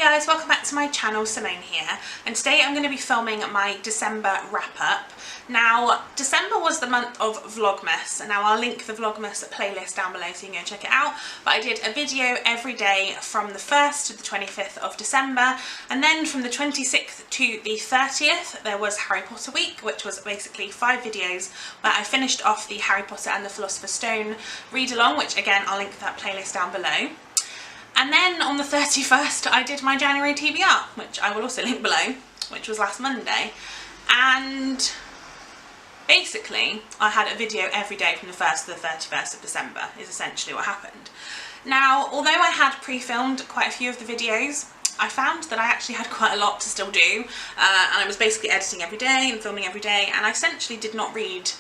guys, welcome back to my channel. Simone here, and today I'm going to be filming my December wrap-up. Now, December was the month of Vlogmas, and now I'll link the Vlogmas playlist down below so you can go check it out. But I did a video every day from the 1st to the 25th of December, and then from the 26th to the 30th there was Harry Potter week, which was basically 5 videos where I finished off the Harry Potter and the Philosopher's Stone read-along, which again I'll link that playlist down below. And then on the 31st I did my January TBR, which I will also link below, which was last Monday. And basically I had a video every day from the 1st to the 31st of December is essentially what happened. Now, although I had pre-filmed quite a few of the videos, I found that I actually had quite a lot to still do, and I was basically editing every day and filming every day, and I essentially did not read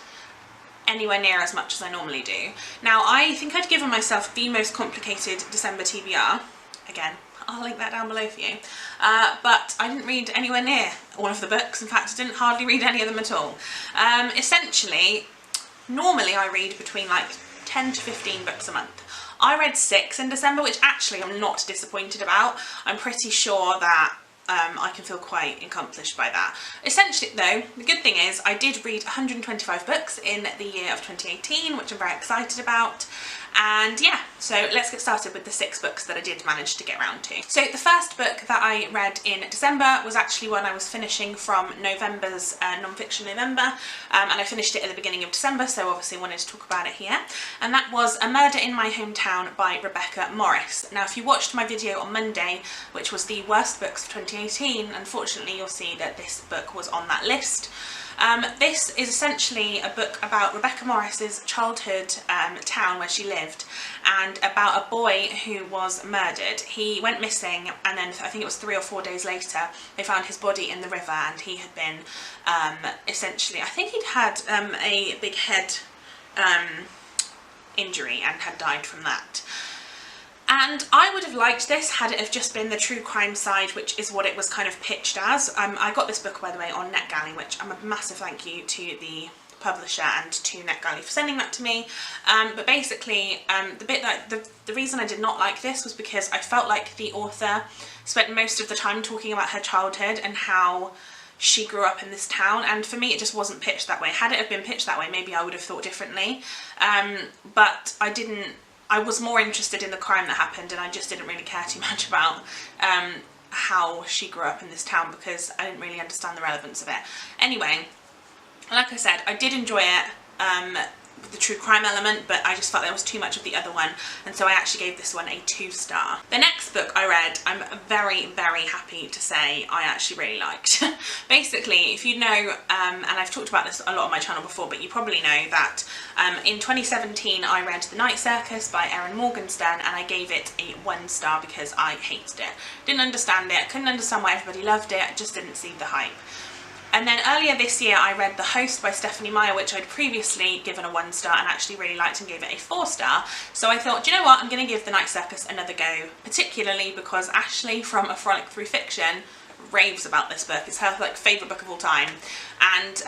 anywhere near as much as I normally do. Now, I think I'd given myself the most complicated December TBR. Again, I'll link that down below for you. But I didn't read anywhere near all of the books. In fact, I didn't hardly read any of them at all. Essentially, normally I read between like 10 to 15 books a month. I read 6 in December, which actually I'm not disappointed about. I'm pretty sure that I can feel quite accomplished by that. Essentially though, the good thing is I did read 125 books in the year of 2018, which I'm very excited about. And yeah, so let's get started with the 6 books that I did manage to get around to. So the first book that I read in December was actually one I was finishing from November's non-fiction November, and I finished it at the beginning of December, so obviously wanted to talk about it here. And that was A Murder in My Hometown by Rebecca Morris. Now, if you watched my video on Monday, which was the worst books of 2018, unfortunately you'll see that this book was on that list. This is essentially a book about Rebecca Morris's childhood town where she lived, and about a boy who was murdered. He went missing, and then I think it was 3 or 4 days later they found his body in the river, and he had been essentially, I think he'd had a big head injury and had died from that. And I would have liked this had it have just been the true crime side, which is what it was kind of pitched as. I got this book, by the way, on NetGalley, which I'm a massive thank you to the publisher and to NetGalley for sending that to me. But basically, the reason I did not like this was because I felt like the author spent most of the time talking about her childhood and how she grew up in this town, and for me it just wasn't pitched that way. Had it have been pitched that way, maybe I would have thought differently. But I didn't. I was more interested in the crime that happened, and I just didn't really care too much about how she grew up in this town because I didn't really understand the relevance of it. Anyway, like I said, I did enjoy it with the true crime element, but I just felt there was too much of the other one, and so I actually gave this one a 2-star. The next book I read, I'm very, very happy to say I actually really liked. Basically, if you know, and I've talked about this a lot on my channel before, but you probably know that in 2017 I read The Night Circus by Erin Morgenstern, and I gave it a 1-star because I hated it. Didn't understand it, couldn't understand why everybody loved it, just didn't see the hype. And then earlier this year I read The Host by Stephanie Meyer, which I'd previously given a 1-star and actually really liked and gave it a 4-star. So I thought, do you know what, I'm going to give The Night Circus another go, particularly because Ashley from A Frolic Through Fiction raves about this book. It's her like favourite book of all time. And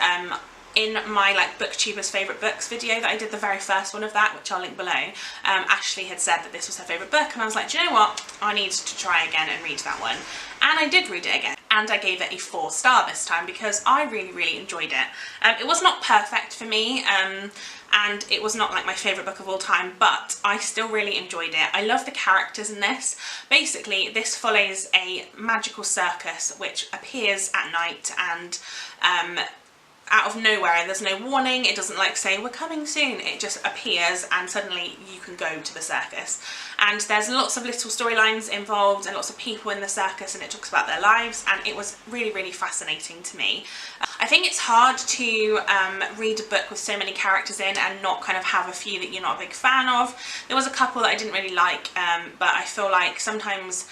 in my like booktubers favourite books video that I did, the very first one of that, which I'll link below, Ashley had said that this was her favourite book, and I was like, do you know what, I need to try again and read that one. And I did read it again, and I gave it a 4-star this time because I really, really enjoyed it. It was not perfect for me, and it was not like my favourite book of all time, but I still really enjoyed it. I love the characters in this. Basically, this follows a magical circus which appears at night, and out of nowhere, there's no warning, it doesn't like say we're coming soon, it just appears and suddenly you can go to the circus. And there's lots of little storylines involved and lots of people in the circus, and it talks about their lives, and it was really, really fascinating to me. I think it's hard to read a book with so many characters in and not kind of have a few that you're not a big fan of. There was a couple that I didn't really like, but I feel like sometimes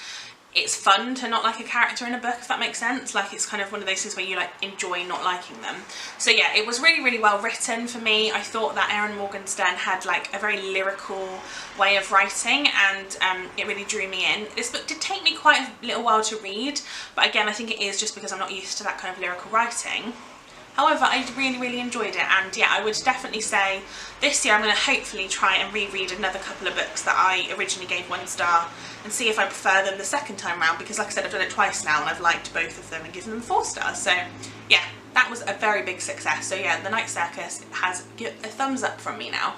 it's fun to not like a character in a book, if that makes sense. Like, it's kind of one of those things where you like enjoy not liking them. So yeah, it was really, really well written for me. I thought that Erin Morgenstern had like a very lyrical way of writing, and it really drew me in. This book did take me quite a little while to read, but again, I think it is just because I'm not used to that kind of lyrical writing. However, I really enjoyed it, and yeah, I would definitely say this year I'm going to hopefully try and reread another couple of books that I originally gave 1 star and see if I prefer them the second time round, because like I said, I've done it twice now and I've liked both of them and given them 4 stars. So yeah, that was a very big success. So yeah, The Night Circus has a thumbs up from me now.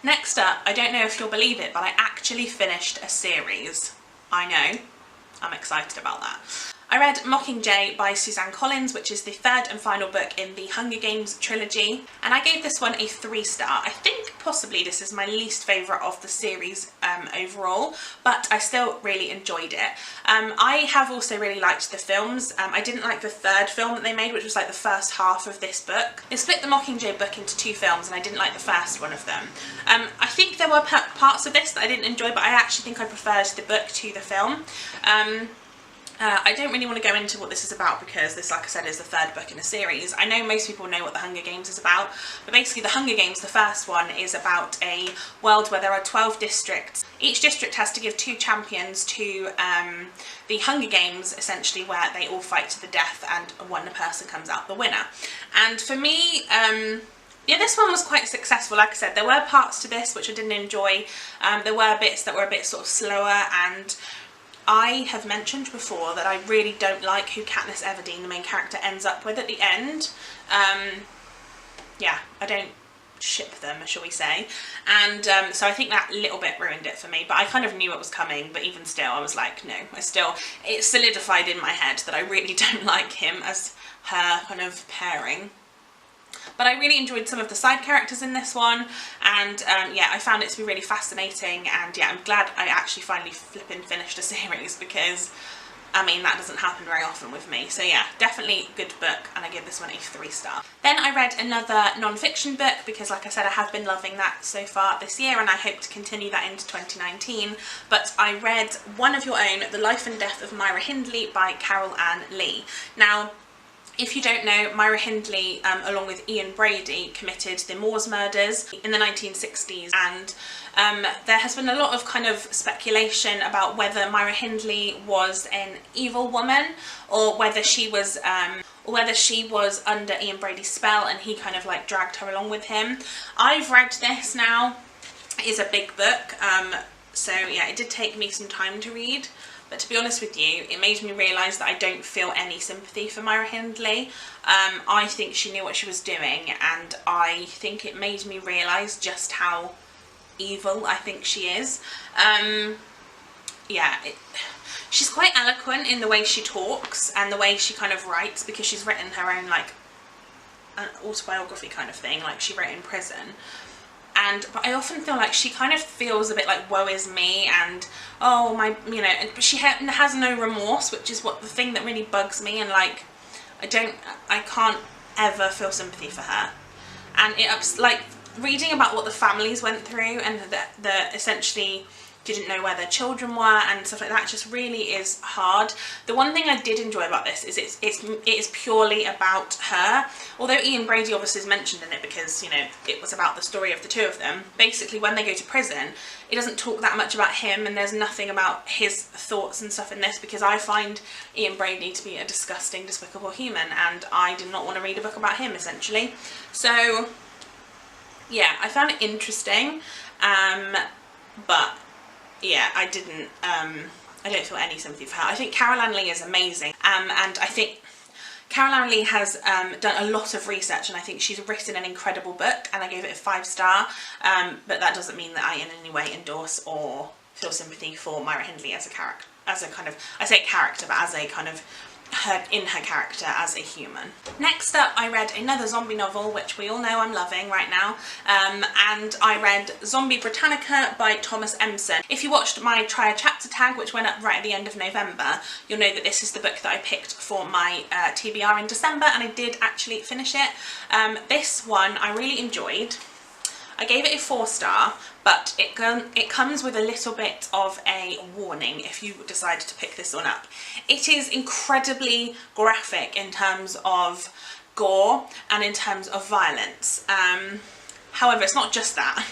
Next up, I don't know if you'll believe it, but I actually finished a series. I know, I'm excited about that. I read Mockingjay by Suzanne Collins, which is the 3rd and final book in the Hunger Games trilogy, and I gave this one a 3 star. I think possibly this is my least favourite of the series overall, but I still really enjoyed it. I have also really liked the films. I didn't like the 3rd film that they made, which was like the first half of this book. They split the Mockingjay book into 2 films and I didn't like the first one of them. I think there were parts of this that I didn't enjoy, but I actually think I preferred the book to the film. I don't really want to go into what this is about because this, like I said, is the 3rd book in a series. I know most people know what the Hunger Games is about, but basically the Hunger Games, the first one, is about a world where there are 12 districts. Each district has to give 2 champions to the Hunger Games, essentially, where they all fight to the death and one person comes out the winner. And for me, yeah, this one was quite successful. Like I said, there were parts to this which I didn't enjoy. There were bits that were a bit sort of slower, and I have mentioned before that I really don't like who Katniss Everdeen, the main character, ends up with at the end. Yeah, I don't ship them, shall we say, and so I think that little bit ruined it for me, but I kind of knew it was coming, but even still I was like, no, it solidified in my head that I really don't like him as her kind of pairing. But I really enjoyed some of the side characters in this one, and yeah, I found it to be really fascinating, and yeah, I'm glad I actually finally flipping finished a series, because I mean, that doesn't happen very often with me. So yeah, definitely a good book, and I give this one a 3 star. Then I read another non-fiction book, because like I said, I have been loving that so far this year, and I hope to continue that into 2019. But I read One of Your Own, The Life and Death of Myra Hindley by Carol Ann Lee. Now, if you don't know, Myra Hindley, along with Ian Brady, committed the Moors murders in the 1960s, and there has been a lot of kind of speculation about whether Myra Hindley was an evil woman, or whether she was under Ian Brady's spell and he kind of like dragged her along with him. I've read this now. It is a big book, so yeah, it did take me some time to read. But to be honest with you, it made me realise that I don't feel any sympathy for Myra Hindley. I think she knew what she was doing, and I think it made me realise just how evil I think she is. Yeah, she's quite eloquent in the way she talks and the way she kind of writes, because she's written her own like an autobiography kind of thing, like she wrote in prison. But I often feel like she kind of feels a bit like woe is me, and oh my, you know, but she has no remorse, which is what the thing that really bugs me, and like I can't ever feel sympathy for her. And like reading about what the families went through, and the essentially didn't know where their children were and stuff like that, just really is hard. The one thing I did enjoy about this is it is purely about her, although Ian Brady obviously is mentioned in it because, you know, it was about the story of the 2 of them. Basically, when they go to prison, it doesn't talk that much about him, and there's nothing about his thoughts and stuff in this, because I find Ian Brady to be a disgusting, despicable human, and I did not want to read a book about him, essentially. So yeah, I found it interesting, but yeah, I don't feel any sympathy for her. I think Carol Ann Lee is amazing, and I think Carol Ann Lee has done a lot of research, and I think she's written an incredible book, and I gave it a 5 star, but that doesn't mean that I in any way endorse or feel sympathy for Myra Hindley as a character, as a kind of, I say character, but as a kind of her character as a human. Next up, I read another zombie novel, which we all know I'm loving right now, and I read Zombie Britannica by Thomas Empson. If you watched my Try a Chapter tag, which went up right at the end of November, you'll know that this is the book that I picked for my TBR in December, and I did actually finish it. This one I really enjoyed. I gave it a 4 star, but it comes with a little bit of a warning if you decide to pick this one up. It is incredibly graphic in terms of gore and in terms of violence. However, it's not just that.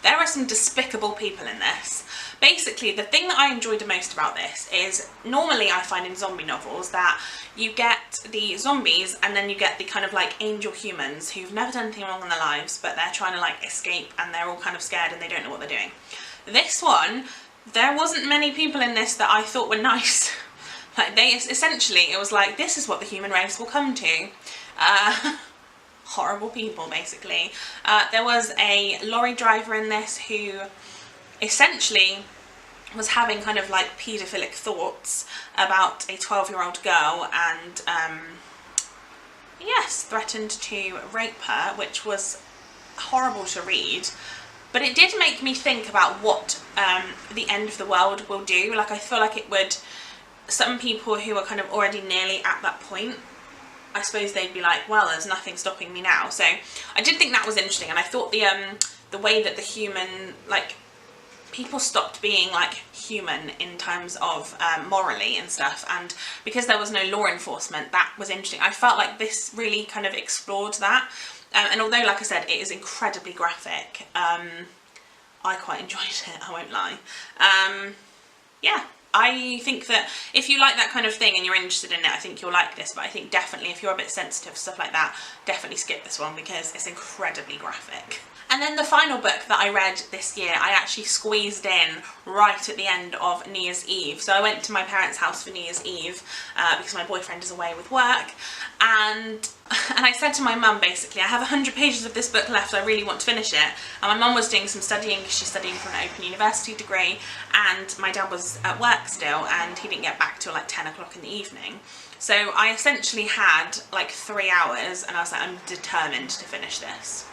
There are some despicable people in this. Basically, the thing that I enjoyed the most about this is normally I find in zombie novels that you get the zombies and then you get the kind of like angel humans who've never done anything wrong in their lives, but they're trying to like escape and they're all kind of scared and they don't know what they're doing. This one, there wasn't many people in this that I thought were nice. Like they essentially, it was like, this is what the human race will come to. Horrible people, basically. There was a lorry driver in this who essentially was having kind of like paedophilic thoughts about a 12-year-old girl and yes, threatened to rape her, which was horrible to read. But it did make me think about what the end of the world will do. Like I feel like it would, some people who are kind of already nearly at that point, I suppose they'd be like, well, there's nothing stopping me now. So I did think that was interesting, and I thought the way that the human, like, people stopped being like human in terms of morally and stuff, and because there was no law enforcement, that was interesting. I felt like this really kind of explored that, and although, like I said, it is incredibly graphic, I quite enjoyed it, I won't lie. Yeah. I think that if you like that kind of thing and you're interested in it, I think you'll like this, but I think definitely if you're a bit sensitive to stuff like that, definitely skip this one because it's incredibly graphic. And then the final book that I read this year, I actually squeezed in right at the end of New Year's Eve. So I went to my parents' house for New Year's Eve because my boyfriend is away with work, and I said to my mum, basically, I have 100 pages of this book left, I really want to finish it. And my mum was doing some studying because she's studying for an Open University degree, and my dad was at work still and he didn't get back till like 10 o'clock in the evening. So I essentially had like 3 hours and I was like, I'm determined to finish this.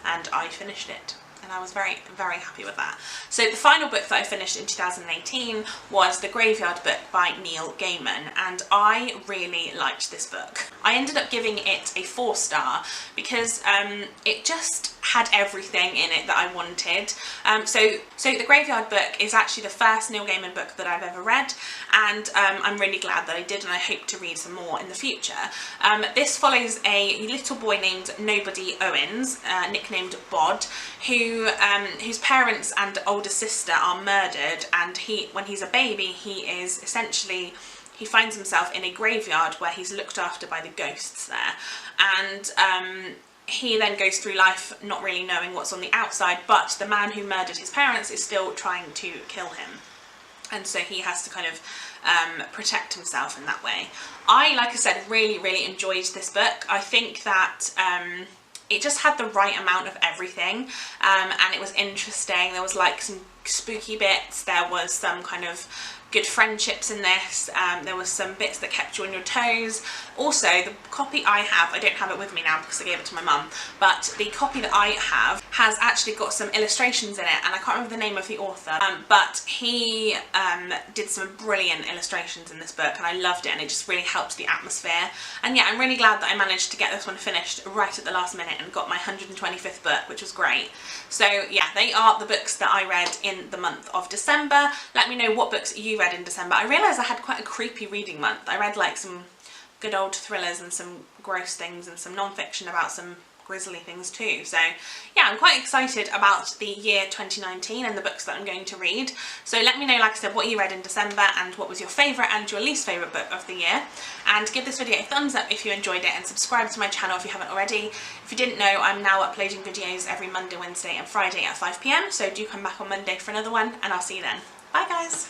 And I finished it. And I was very, very happy with that. So the final book that I finished in 2018 was The Graveyard Book by Neil Gaiman, and I really liked this book. I ended up giving it a 4-star because it just had everything in it that I wanted. So The Graveyard Book is actually the first Neil Gaiman book that I've ever read, and I'm really glad that I did, and I hope to read some more in the future. This follows a little boy named Nobody Owens, nicknamed Bod, whose parents and older sister are murdered, and when he's a baby, he finds himself in a graveyard where he's looked after by the ghosts there, and he then goes through life not really knowing what's on the outside, but the man who murdered his parents is still trying to kill him, and so he has to kind of protect himself in that way. Like I said, really, really enjoyed this book. I think that it just had the right amount of everything, and it was interesting. There was like some spooky bits, there was some kind of good friendships in this, there was some bits that kept you on your toes. Also, the copy I have, I don't have it with me now because I gave it to my mum, but the copy that I have has actually got some illustrations in it, and I can't remember the name of the author, but he did some brilliant illustrations in this book, and I loved it, and it just really helped the atmosphere. And yeah, I'm really glad that I managed to get this one finished right at the last minute and got my 125th book, which was great. So yeah, they are the books that I read in the month of December. Let me know what books you read in December. I realised I had quite a creepy reading month. I read like some good old thrillers and some gross things and some non-fiction about some grisly things too. So yeah, I'm quite excited about the year 2019 and the books that I'm going to read. So let me know, like I said, what you read in December and what was your favourite and your least favourite book of the year. And give this video a thumbs up if you enjoyed it, and subscribe to my channel if you haven't already. If you didn't know, I'm now uploading videos every Monday, Wednesday and Friday at 5 PM, so do come back on Monday for another one, and I'll see you then. Bye guys!